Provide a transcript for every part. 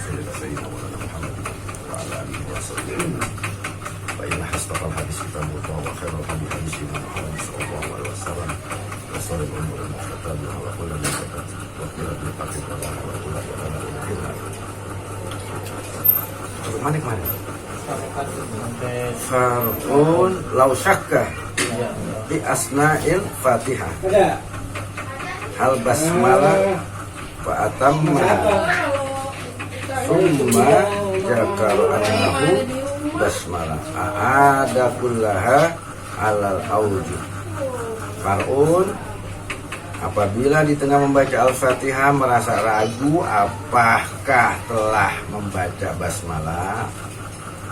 sayyidina sayyidina Muhammad wa ala alihi wa sallam. Wa inna hasbal hadis kitabullah wa khairul hadis hadis Muhammad sallallahu alaihi wasallam. Wa sharrul umuri muhdatsatuhah wa kullu bid'atin wa kullu bid'atin dalalah wa kullu dalalatin fi nar. Mana kemana? Farqun law syakka bi asna'il Fatihah. Hal basmalah wa atamma summa jakar anahu basmalah aada kullaha alal aujuh. Far'un, apabila di tengah membaca Al-Fatihah merasa ragu apakah telah membaca basmalah,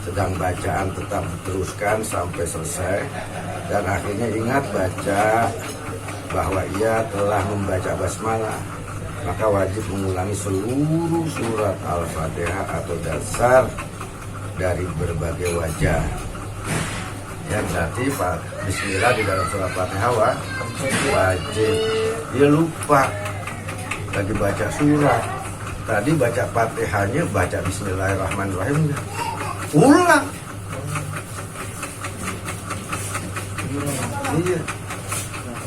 sedang bacaan tetap diteruskan sampai selesai dan akhirnya ingat baca bahwa ia telah membaca basmalah, maka wajib mengulangi seluruh surat Al-Fatihah atau dasar dari berbagai wajah. Yang berarti bismillah di dalam surat Fatihah wajib. Dia lupa lagi baca surat. Tadi baca Fatihahnya baca bismillahirrahmanirrahim, ulang. Iya,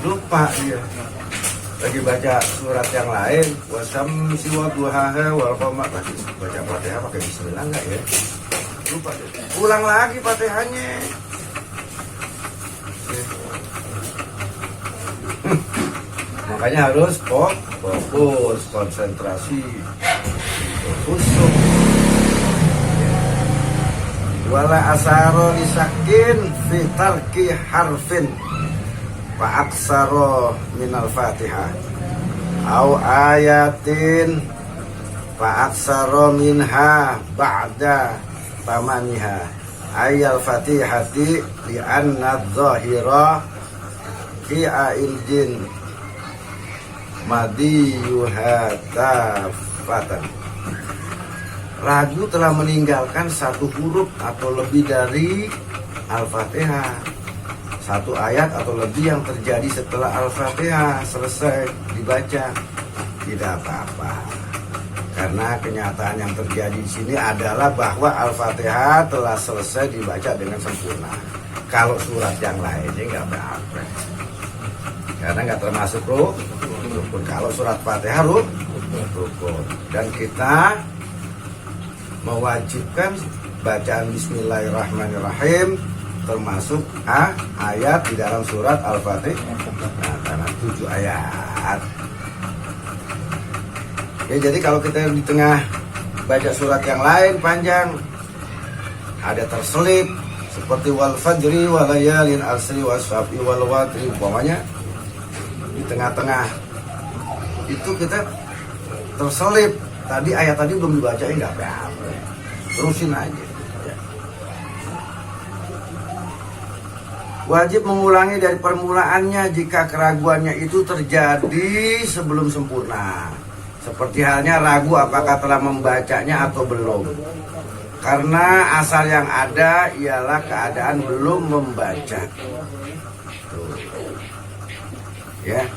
lupa dia. Lagi baca surat yang lain, wasamsi wa duhaha wal qamar, baca Fatihah pakai bismillah enggak ya? Lupa dia. Ulang lagi Fatihahnya. Makanya harus fokus, konsentrasi, khusyuk. Wala asaro lisakin fi tarki harfin fa aksaro minal Fatihah au ayatin fa aksaro minha ba'da tamamiha ayal fatihati li anna dhahira fi aildin madiyuhatafatan. Ragu telah meninggalkan satu huruf atau lebih dari Al-Fatihah, satu ayat atau lebih yang terjadi setelah Al-Fatihah selesai dibaca, tidak apa-apa, karena kenyataan yang terjadi di sini adalah bahwa Al-Fatihah telah selesai dibaca dengan sempurna. Kalau surat yang lainnya nggak apa-apa, karena nggak termasuk rukun. Kalau surat Fatihah rukun, dan kita mewajibkan bacaan bismillahirrahmanirrahim termasuk ayat di dalam surat Al-Fatihah. Nah, karena 7 ayat. Ya, jadi kalau kita di tengah baca surat yang lain panjang, ada terselip seperti wal fajri wa layalin asri washabi wal watri, umpamanya di tengah-tengah itu kita terselip, tadi ayat tadi belum dibacain, nggak apa-apa, terusin aja. Wajib mengulangi dari permulaannya jika keraguannya itu terjadi sebelum sempurna, seperti halnya ragu apakah telah membacanya atau belum, karena asal yang ada ialah keadaan belum membaca. Tuh. Ya.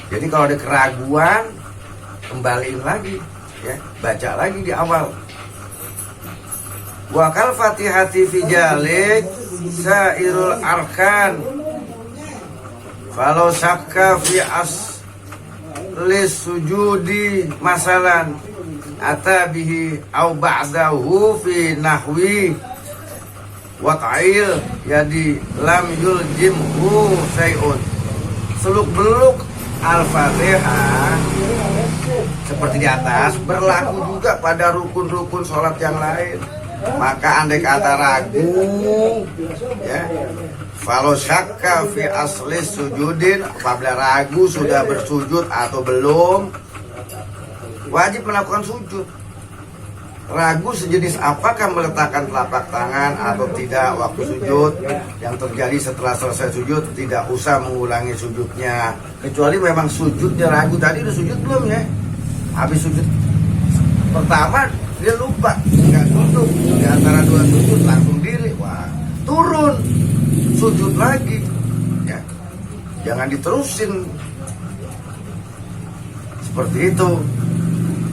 Jadi kalau ada keraguan, kembaliin lagi, ya, baca lagi di awal. Wa kal Fatihati fi jalik sairul arkan. Kalau syakka fi aslis sujudi masalan atabihi au ba'dahu fi nahwi wata'il yadi lam yuljimhu sayun. Seluk-beluk Al-Fatihah seperti di atas berlaku juga pada rukun-rukun sholat yang lain. Maka andai kata ragu, ya, kalau syakka fi asli sujudin, apabila ragu sudah bersujud atau belum, wajib melakukan sujud. Ragu sejenis apakah meletakkan telapak tangan atau tidak waktu sujud, yang terjadi setelah selesai sujud tidak usah mengulangi sujudnya, kecuali memang sujudnya ragu. Tadi udah sujud belum ya? Habis sujud pertama dia lupa, nggak duduk di antara dua sujud, langsung diri, wah, turun sujud lagi, ya, jangan diterusin seperti itu.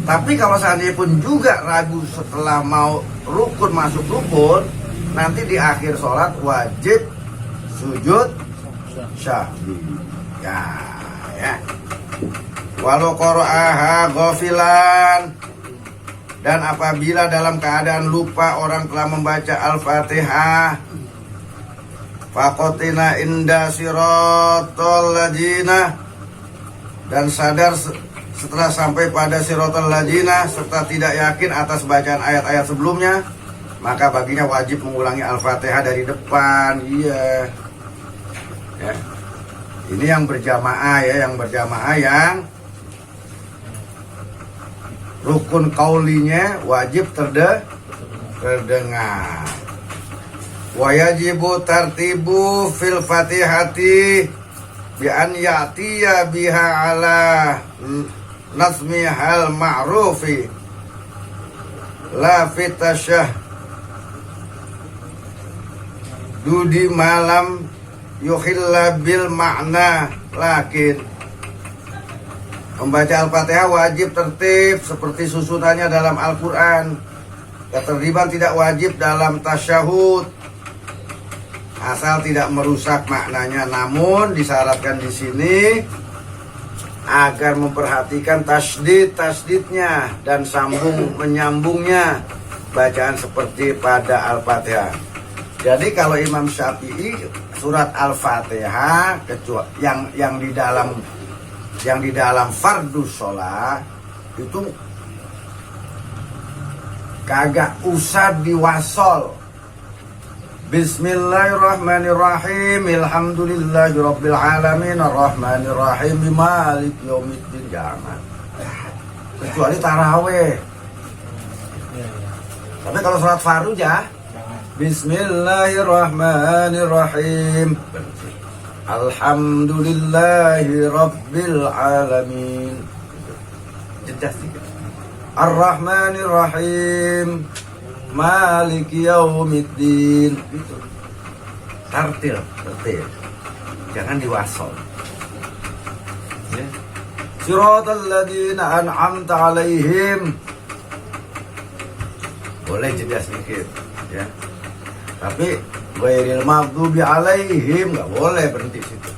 Tapi kalau seandainya pun juga ragu setelah mau rukun masuk rukun, nanti di akhir sholat wajib sujud syahwi. Ya. Walau qara'aha ghafilan, dan apabila dalam keadaan lupa orang telah membaca Al-Fatihah, faqatina inda siratal ladzina, dan sadar setelah sampai pada siratal ladzina serta tidak yakin atas bacaan ayat-ayat sebelumnya, maka baginya wajib mengulangi Al-Fatihah dari depan. Iya. Ya. Ini yang berjamaah ya, yang berjamaah yang rukun kaulinya wajib terdengar. Wa yajibu tartibu fil Fatihati bi an ya'tiya biha ala nazmi hal ma'rufi la fitasyah dudi malam yukhilla bil makna. Lakin membaca Al-Fatihah wajib tertib seperti susunannya dalam Al-Quran. Ketertiban tidak wajib dalam tasyahud asal tidak merusak maknanya. Namun disyaratkan di sini agar memperhatikan tasdidnya dan menyambungnya bacaan seperti pada Al-Fatihah. Jadi kalau Imam Syafi'i surat Al-Fatihah kecuali yang di dalam fardhu sholat itu kagak usah diwasol. Bismillahirrahmanirrahim, alhamdulillahirabbil alamin, arrahmanirrahim, maliki yaumiddin, jangan. Kecuali tarawih. Tapi kalau sholat fardhu ya Bismillahirrahmanirrahim, alhamdulillahi rabbil alamin, jelas sedikit. Ar-Rahmanir-Rahim, maliki yaumiddin. Gitu. Tartil. Jangan diwasol. Ya. Siratal ladzina an'amta alaihim. Boleh jelas sedikit, ya. Tapi ghairil maghdubi alaihim nggak boleh, berhenti situ.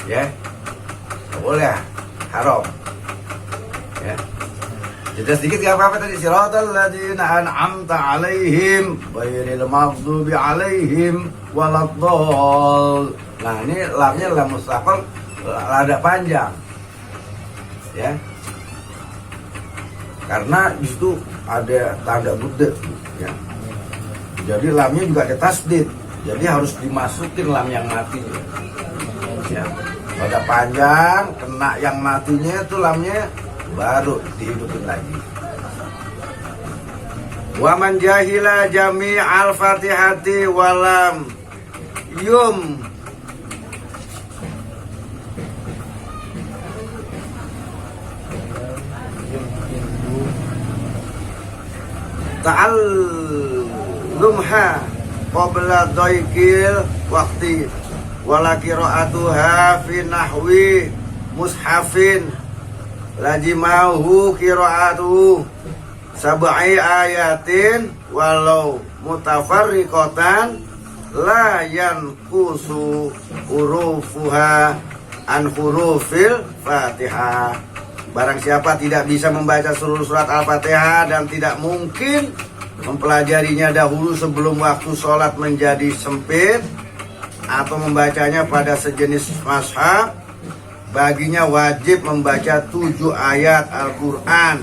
Ya. Nggak boleh, haram. Ya. Jeda sedikit nggak apa-apa tadi. Siratal ladzina an'amta alaihim ghairil maghdubi alaihim waladdall. Nah, ini lamnya lam mustaqil rada panjang. Ya. Karena di situ ada tanda bude, ya. Jadi lamnya juga ada tasdid. Jadi harus dimasukin lam yang matinya. Ya. Pada panjang, kena yang matinya itu lamnya baru dihidupin lagi. Wa man jahila jami'al fatihati walam yum ta'allumha qabla dhaikil waqti wala qira'atuha fi nahwi mushafin lajimahu qira'atuhu sab'i ayatin walau mutafarriqatan la yanqusu hurufuha an hurufil Fatihah. Barang siapa tidak bisa membaca seluruh surat Al-Fatihah dan tidak mungkin mempelajarinya dahulu sebelum waktu sholat menjadi sempit atau membacanya pada sejenis mushaf, baginya wajib membaca 7 ayat Al-Quran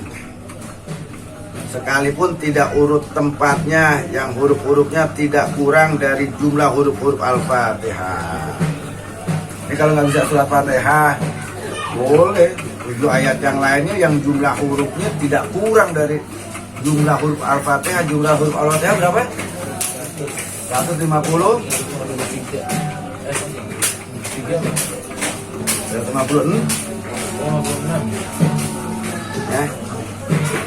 sekalipun tidak urut tempatnya, yang huruf-hurufnya tidak kurang dari jumlah huruf-huruf Al-Fatihah. Ini kalau nggak bisa surat Fatihah boleh 7 ayat yang lainnya yang jumlah hurufnya tidak kurang dari jumlah huruf Al-Fatihah. Jumlah huruf Al-Fatihah berapa? 150? 156? Ya.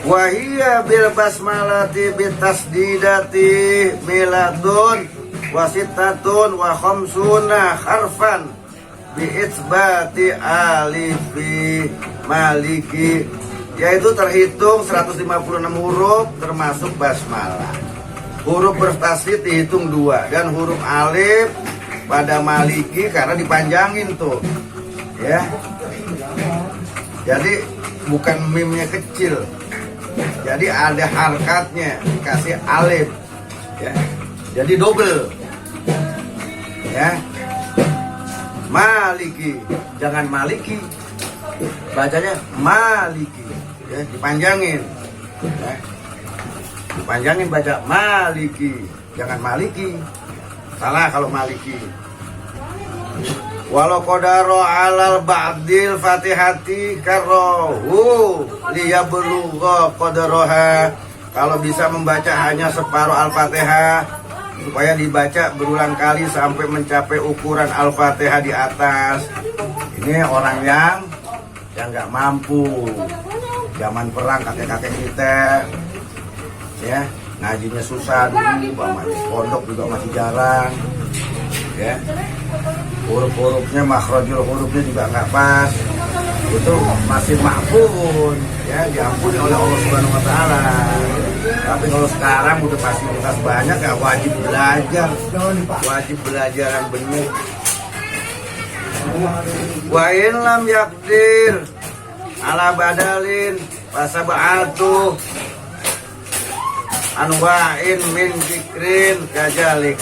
Wahiyya bil basmalati bitasdidati miladun wasittatun wa khamsuna harfan bi itsbati alifi maliki yaitu terhitung 156 huruf termasuk basmalah. Huruf bertasydid dihitung 2 dan huruf alif pada Maliki karena dipanjangin tuh, ya. Jadi bukan mimnya kecil, jadi ada harkatnya, kasih alif, ya. Jadi double, ya. Maliki, jangan Maliki, bacanya Maliki, ya, dipanjangin, ya. Dipanjangin baca Maliki, jangan Maliki, salah kalau Maliki. Walau qadaro alal ba'dil fatihati karrohu liyabluga qadaroha, kalau bisa membaca hanya separuh Al-Fatihah supaya dibaca berulang kali sampai mencapai ukuran Al-Fatihah di atas. Ini orang yang nggak mampu. Zaman perang kakek-kakek kita, ya, ngajinya susah dulu, di pondok juga masih jarang, ya. Huruf-hurufnya, makhrajul hurufnya juga nggak pas, itu masih mahfuz, ya, diampuni oleh Allah Subhanahu Wa Taala. Tapi kalau sekarang udah fasilitas banyak, ya wajib belajar yang benar. Wa in lam yaqdir ala badalin fasab'atu anwa'in min zikrin kajalik.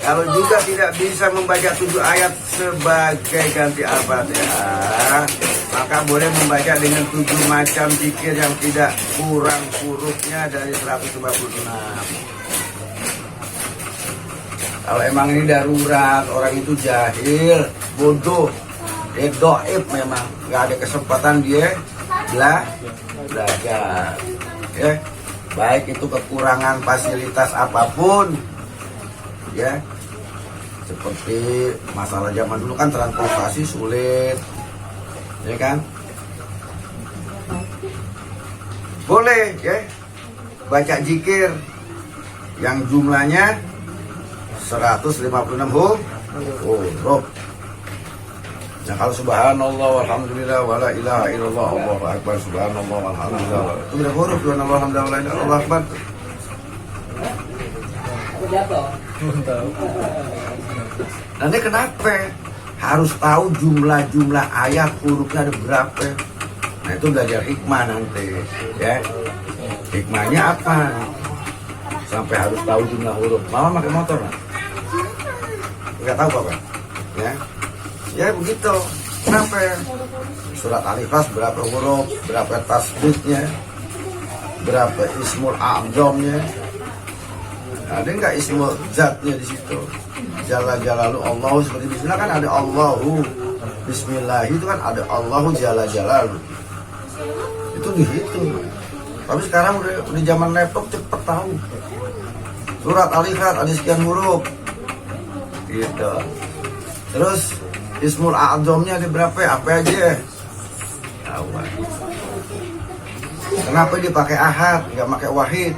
Kalau juga tidak bisa membaca 7 ayat sebagai ganti Al-Fatihah, maka boleh membaca dengan 7 macam zikir yang tidak kurang hurufnya dari 156. Kalau emang ini darurat, orang itu jahil, bodoh, doib, memang nggak ada kesempatan dia belajar, ya. Baik itu kekurangan fasilitas apapun, ya, seperti masalah zaman dulu kan transportasi sulit, ya kan. Boleh, ya, baca zikir yang jumlahnya 156 huruf. Nah, kalau subhanallah walhamdulillah wala ilaha illallah Allahu akbar, subhanallah walhamdulillah, itu berapa huruf? Subhanallah walhamdulillah wala ilaha illallah akbar. Nanti kenapa harus tahu jumlah ayat hurufnya ada berapa? Nah, itu belajar hikmah nanti, ya. Hikmahnya apa? Sampai harus tahu jumlah huruf. Mama pakai motor, nah? Nggak tahu apa, ya. Ya begitu. Kenapa? Surat Al-Ikhlas berapa huruf, berapa tasbihnya, berapa ismul a'zamnya. Ada nggak ismul zatnya di situ? Jalla jalalu Allahu, seperti bismillah kan ada Allahu, bismillah itu kan ada Allahu jalla jalalu. Itu dihitung. Tapi sekarang udah zaman laptop, cepet tahu. Surat Al-Ikhlas ada sekian huruf, gitu. Terus ismul a'zamnya ada berapa? Apa aja? Awal. Kenapa dia pakai ahad, nggak pakai wahid?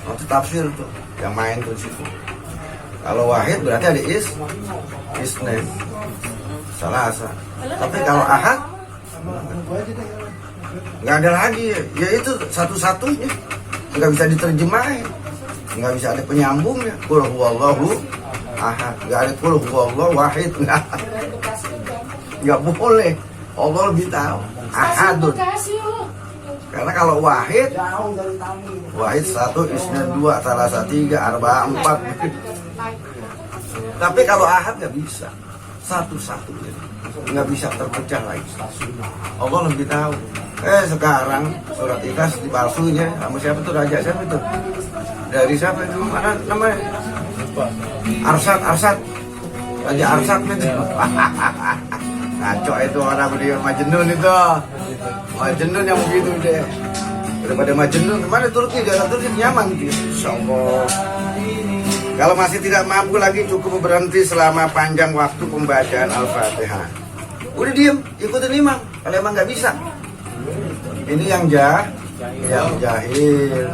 Nanti tafsir tuh, yang main tuh situ. Kalau wahid berarti ada isnen, salasa. Tapi kalau ahad nggak ada lagi, ya itu satu-satunya, nggak bisa diterjemahin, nggak bisa ada penyambungnya. Qul huwallahu ahad, nggak ada qul huwallahu wahid, nggak boleh. Allah lebih tahu ahadun. Karena kalau wahid 1, isnan 2, salasa 3, arba'a 4. Tapi kalau ahad nggak bisa, satu-satu, nggak bisa terpecah lagi. Allah lebih tahu. Sekarang surat Ikhlas dipalsunya sama siapa tuh, raja siapa itu? Dari siapa itu? Mana namanya? Arsad. Raja Arsad itu. Ngaco itu orang dia Majnun itu. Majnun yang begitu deh. Daripada Majnun, kemana Turki? Jalan Turki nyaman gitu. Insyaallah. Kalau masih tidak mampu lagi, cukup berhenti selama panjang waktu pembacaan Al-Fatihah. Udah diem, ikutin imam. Kalau emang nggak bisa. Ini yang jahil.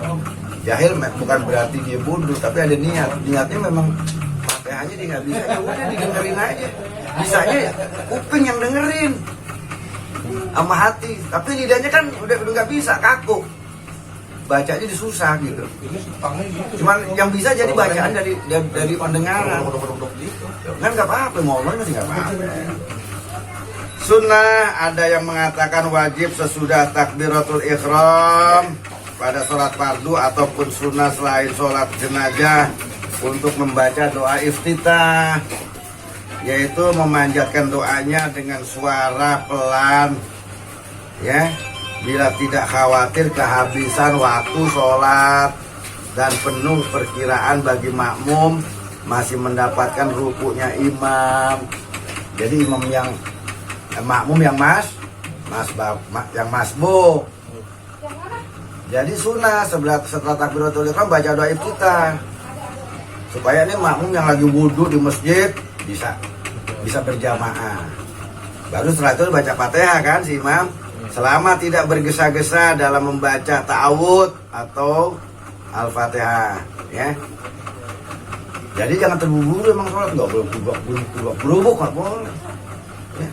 Jahil bukan berarti dia bodoh, tapi ada niat. Niatnya memang Fatihahnya dia nggak bisa. Ya udah didengerin aja. Bisanya kuping yang dengerin. sama hati. Tapi lidahnya kan udah nggak bisa, kaku. Bacanya susah gitu. Cuman yang bisa jadi bacaan dari pendengaran. Kan nggak apa-apa, mau ngomong sih nggak apa-apa. Sunnah ada yang mengatakan wajib sesudah takbiratul ihram pada sholat fardu ataupun sunnah selain sholat jenazah untuk membaca doa iftitah, yaitu memanjatkan doanya dengan suara pelan, ya, bila tidak khawatir kehabisan waktu sholat dan penuh perkiraan bagi makmum masih mendapatkan rukuknya imam. Jadi imam yang makmum yang yang masbuk. Jadi sunnah setelah takbiratul ihram baca doa iftitah supaya ini makmum yang lagi wudhu di masjid bisa berjamaah. Baru setelah itu baca Fatihah kan si imam, selama tidak bergesa-gesa dalam membaca ta'awud atau Al-Fatihah, ya. Jadi jangan terburu-buru emang sholat, nggak boleh berubuk, nggak boleh. Ya.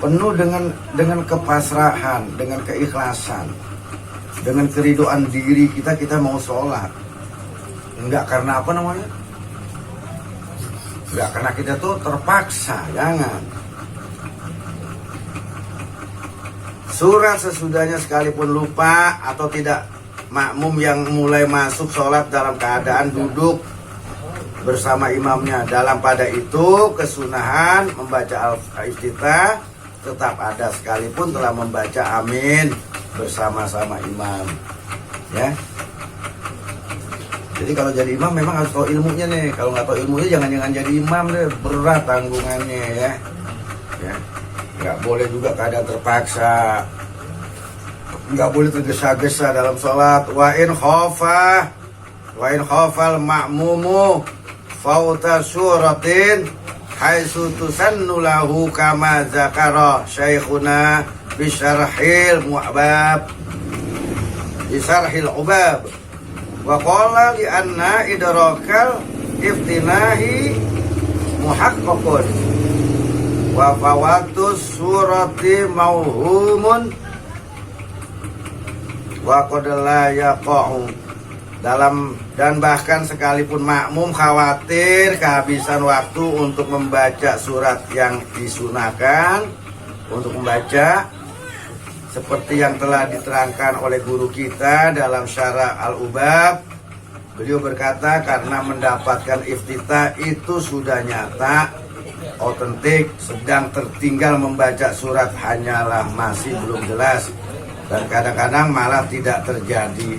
Penuh dengan kepasrahan, dengan keikhlasan, dengan keridoan diri kita mau sholat. Enggak karena apa namanya? Enggak karena kita tuh terpaksa, jangan. Surat sesudahnya sekalipun lupa atau tidak, makmum yang mulai masuk sholat dalam keadaan duduk bersama imamnya. Dalam pada itu kesunahan membaca al-iftitah tetap ada sekalipun telah membaca amin bersama-sama imam, ya. Jadi kalau jadi imam memang harus tahu ilmunya nih. Kalau nggak tahu ilmunya jangan jadi imam deh, berat tanggungannya, ya. Nggak boleh juga keadaan terpaksa, nggak boleh tergesa-gesa dalam sholat. Wa in khafal ma'mumu fauta suratin haitsu tusannu lahu kama zakara syekhuna bisarhil ubab wa qala li anna idrakal iftinahi muhaqqaqun wa fawatus surati mauhumun wa qad la yaqa'u. Dan bahkan sekalipun makmum khawatir kehabisan waktu untuk membaca surat yang disunahkan untuk membaca, seperti yang telah diterangkan oleh guru kita dalam Syarah Al-Ubab. Beliau berkata karena mendapatkan iftitah itu sudah nyata, otentik, sedang tertinggal membaca surat hanyalah masih belum jelas dan kadang-kadang malah tidak terjadi.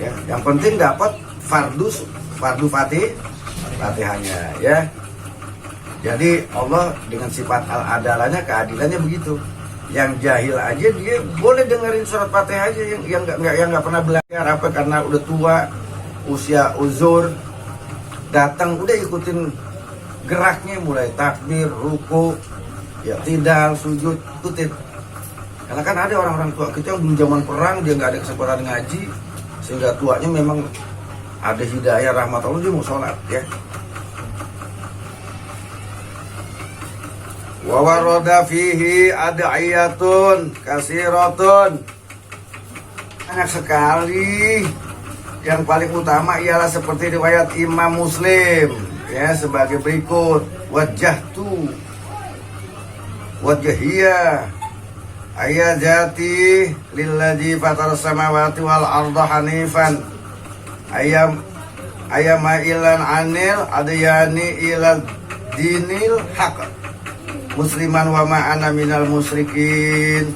Ya, yang penting dapat fardu Fatihahnya, ya. Jadi Allah dengan sifat al-adalahnya, keadilannya begitu. Yang jahil aja dia boleh dengerin surat Fatihah aja, yang nggak pernah belajar apa karena udah tua, usia uzur, datang udah ikutin geraknya mulai takbir, ruku, ya tidal, sujud, ikutin. Karena kan ada orang-orang tua kita yang dulu zaman perang dia nggak ada kesempatan ngaji, sehingga tuanya memang ada hidayah rahmat Allah dia mau sholat, ya. Wa warada fihi ad'iyatun kasiratun. Banyak sekali. Yang paling utama ialah seperti riwayat Imam Muslim, ya, sebagai berikut: wajhiyah ayazati lilladzi fatara samawati wal arda hanifan ayamailan anil adyani ila dinil haqq musliman wa ma'ana minal musyrikin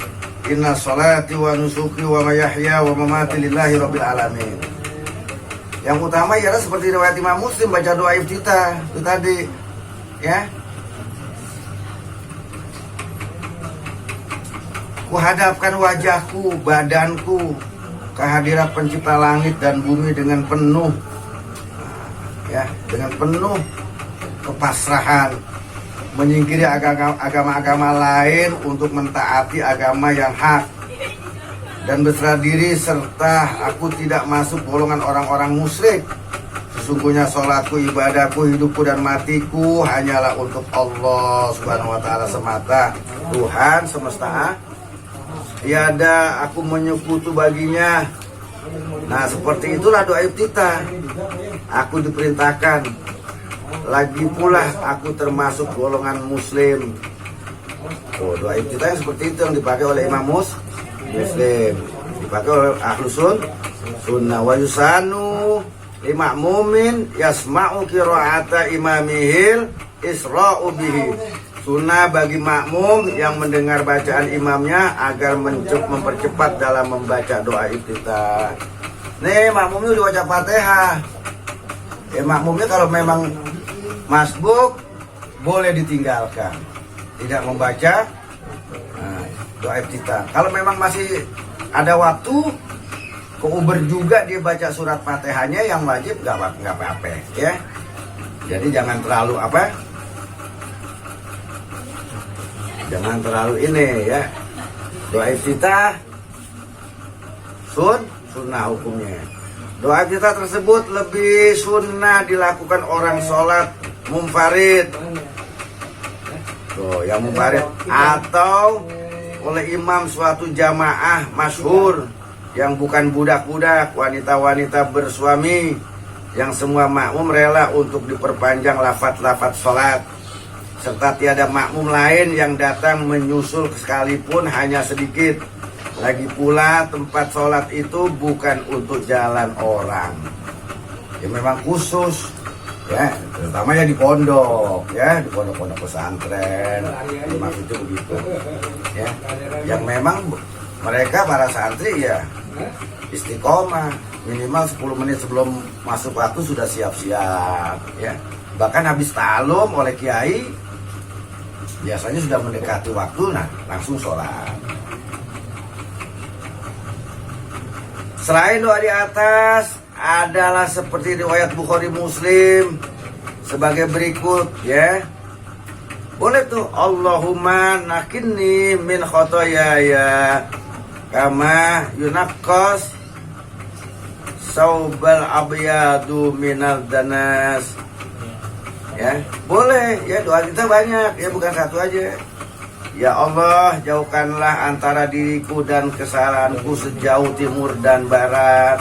inna salati wa nusuki wa mayahya wa mamati lillahi rabbil alamin. Yang utama ialah seperti riwayat Imam Muslim baca doa iftitah itu tadi, ya. Kuhadapkan wajahku, badanku ke hadirat pencipta langit dan bumi dengan penuh, ya, dengan penuh kepasrahan, menyingkiri agama-agama lain untuk mentaati agama yang hak, dan berserah diri serta aku tidak masuk golongan orang-orang musyrik. sesungguhnya sholatku, ibadahku, hidupku dan matiku hanyalah untuk Allah Subhanahu wa ta'ala semata, Tuhan semesta. Tiada aku menyekutu baginya. Nah, seperti itulah doa iftitah. Aku diperintahkan, lagi pula aku termasuk golongan muslim. Oh, doa iftitah seperti itu yang dipakai oleh Imam Muslim, dipakai oleh Ahlus Sunnah. Wa yusanu lima'mumin yasma'u qira'ata imamihil isra'u bihi. Sunnah bagi makmum yang mendengar bacaan imamnya agar mempercepat dalam membaca doa iftitah. Nih, makmumnya udah baca Fatihah. Makmumnya kalau memang masbuk boleh ditinggalkan, tidak membaca doa iftitah. Kalau memang masih ada waktu, keuber juga dia baca surat Fatihahnya, yang wajib nggak apa-apa ya. Jadi jangan terlalu jangan terlalu ini ya. Doa iftitah sunnah hukumnya. Doa iftitah tersebut lebih sunnah dilakukan orang sholat munfarid. Tuh, yang munfarid atau oleh imam suatu jamaah masyhur yang bukan budak-budak, wanita-wanita bersuami, yang semua makmum rela untuk diperpanjang lafaz-lafaz sholat, serta tiada makmum lain yang datang menyusul sekalipun hanya sedikit. Lagi pula tempat sholat itu bukan untuk jalan orang, ya memang khusus ya, terutamanya di pondok ya, di pondok-pondok pesantren, maksudnya begitu ya, yang memang mereka para santri ya istiqomah, minimal 10 menit sebelum masuk waktu sudah siap-siap ya. Bahkan habis ta'alum oleh kiai biasanya sudah mendekati waktu, nah langsung sholat. Selain doa di atas adalah seperti riwayat Bukhari Muslim sebagai berikut ya. Boleh tuh, Allahumma nakinni min khotoyaya kama yunaqqas saubal abyadu minal danas. Ya, boleh ya, doa kita banyak ya, bukan satu aja. Ya Allah, jauhkanlah antara diriku dan kesalahanku sejauh timur dan barat.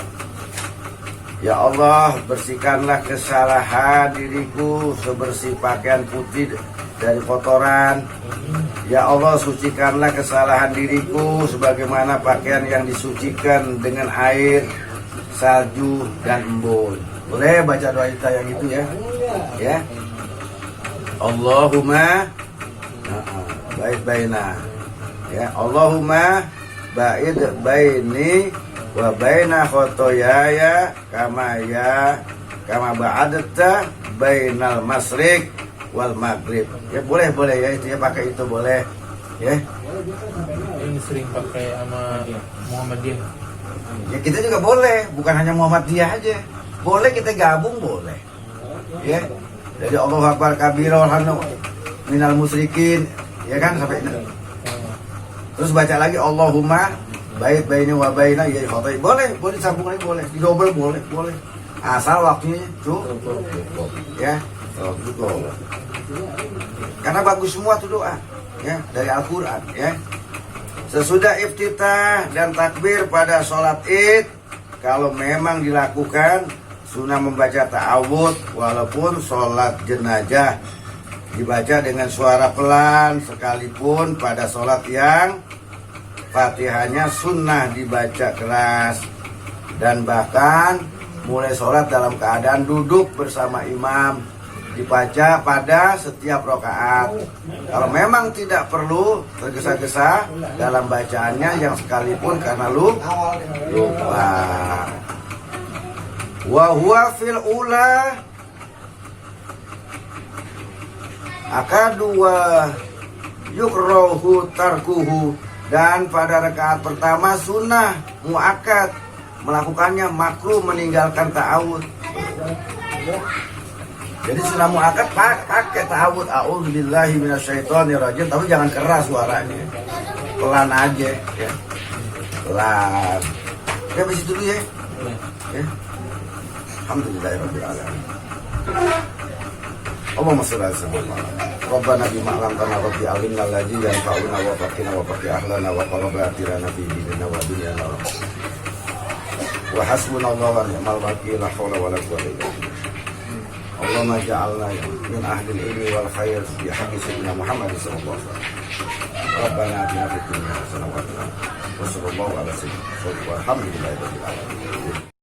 Ya Allah, bersihkanlah kesalahan diriku sebersih pakaian putih dari kotoran. Ya Allah, sucikanlah kesalahan diriku sebagaimana pakaian yang disucikan dengan air, salju, dan embun. Boleh baca doa kita yang itu ya. Ya. Allahumma ba'id baina. Ya, Allahumma ba'id baini wa baina khotoyaya kama ba'adta bainal masrik wal maghrib. Ya boleh ya, itu ya, pakai itu boleh ya. Ini sering pakai sama Muhammadiyah. Ya kita juga boleh, bukan hanya Muhammadiyah aja. Boleh kita gabung, boleh. Ya. Jadi Allahu Akbar kabira walhamdu minal musyrikin, ya kan, sampai ini. Terus baca lagi Allahumma ba'id baini wa baina ya khotoy. Boleh disambung lagi, boleh didobel, boleh. Asal waktunya cukup. Ya. Cukup. Karena bagus semua tuh doa ya dari Al-Qur'an ya. Sesudah iftitah dan takbir pada sholat Id, kalau memang dilakukan sunnah membaca ta'awudz walaupun sholat jenazah, dibaca dengan suara pelan sekalipun pada sholat yang Fatihahnya sunnah dibaca keras, dan bahkan mulai sholat dalam keadaan duduk bersama imam, dibaca pada setiap rakaat. Kalau memang tidak perlu tergesa-gesa dalam bacaannya yang sekalipun karena lupa. Wa huwa fil ula akadu wa yukrahu tarkuhu, dan pada rakaat pertama sunnah muakkad melakukannya, makruh meninggalkan ta'awudz. Jadi sunnah muakkad pakai ta'awudz, a'udzubillahi minasyaitonirrajim, tapi jangan keras suaranya, pelan aja ya, pelan. Ya begitu dulu ya. Alhamdulillahirabbil alamin. Allahumma shalli ala sayyidina Rabbana bima 'allamtana rabbi alimna alladzi yanfa'una wa faqina wa faqih ahlana wa qarrab atirana fi dinina wa dunyana wa hasbunallahu wa ni'mal wakeel la haula wa la quwwata illa billah. Allahumma ja'alna min ahli al-ilmi wal khair bi haqqi sayyidina Muhammad sallallahu alaihi wasallam. Rabbana atina fid dunya hasanah wa qina adzabannar. Wa sallallahu ala sayyidina Muhammad walhamdulillahi rabbil alamin.